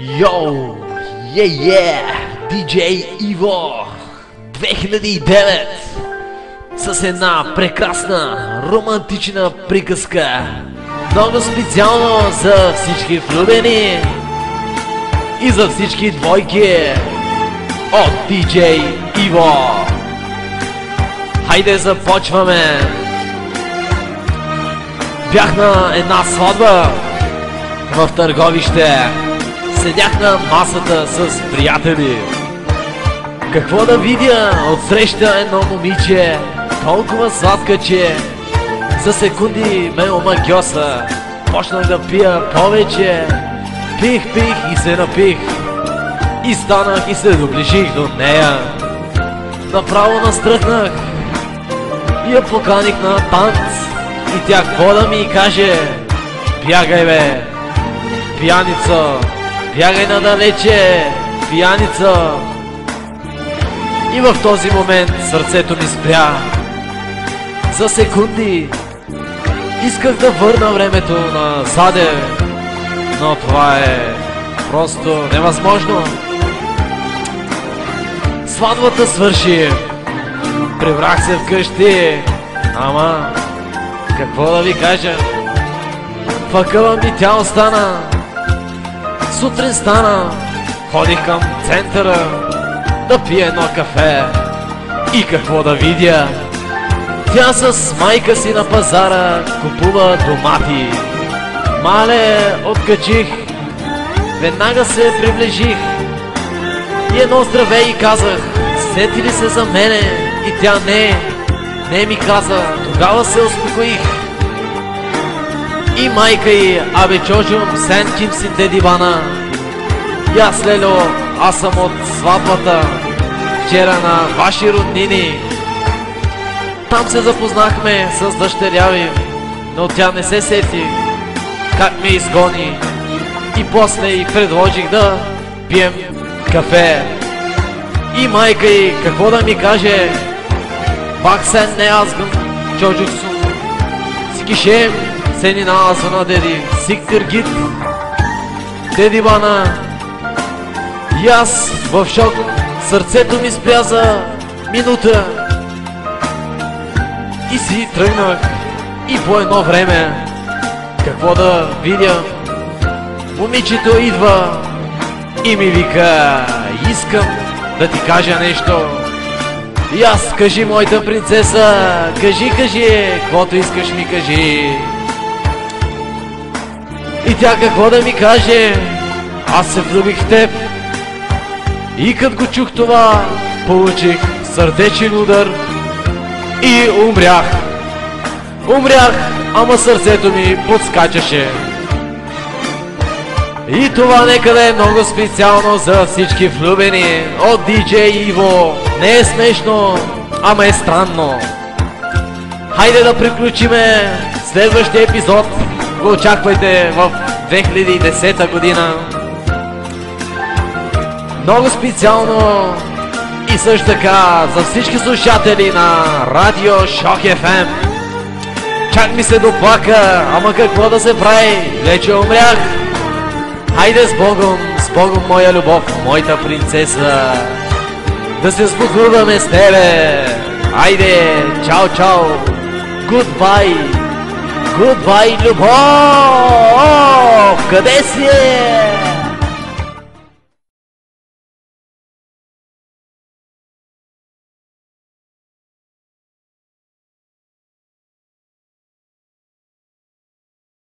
Йоу! DJ Иво 2009 с една прекрасна романтична приказка, много специално за всички влюбени и за всички двойки от DJ Иво. Хайде, започваме! Бях на една сватба в Търговище. Седях на масата с приятели. Какво да видя? Отсреща едно момиче, толкова сладка, че за секунди ме омагьоса. Почнах да пия повече. Пих и се напих. И станах и се доближих до нея. Направо настръхнах и я поканих на танц. И тя какво да ми каже? Бягай, бе, пияница! Бягай надалече, пияница! И в този момент сърцето ми спря. За секунди исках да върна времето назаде, но това е просто невъзможно. Сватбата свърши. Прибрах се вкъщи. Ама какво да ви кажа? Факъла ми тя остана. Сутрин стана, ходих към центъра да пия едно кафе. И какво да видя? Тя с майка си на пазара купува домати. Мале, откачих, веднага се приближих и едно здравей и казах: сети ли се за мене? И тя не ми каза. Тогава се успокоих. И майка й: абе чожум, сен кимсин деди бана. И аз, лело, аз съм от сватбата вчера на ваши роднини. Там се запознахме с дъщеря ви, но тя не се сети как ме изгони. И после й предложих да пием кафе. И майка й какво да ми каже? Пак сен не аз гъм чожук сум. Сикишем сени на азана деди, сиктир гит деди бана. И аз в шок, сърцето ми спря за минута. И си тръгнах. И по едно време, какво да видя? Момичето идва и ми вика: искам да ти кажа нещо. И аз: кажи, моята принцеса, кажи, каквото искаш ми кажи. И тя какво да ми каже? Аз се влюбих в теб. И като го чух това, получих сърдечен удар и умрях. Умрях, ама сърцето ми подскачаше. И това некъде е много специално за всички влюбени от DJ Иво. Не е смешно, ама е странно. Хайде да приключиме. Следващия епизод го очаквайте в 2010 година. Много специално и също така за всички слушатели на Радио Шок FM. Чак ми се доплака, ама какво да се прави, вече умрях. Хайде с Богом, моя любов, моята принцеса. Да се сбогуваме с тебе. Хайде, чао. Goodbye, любов! Къде си е?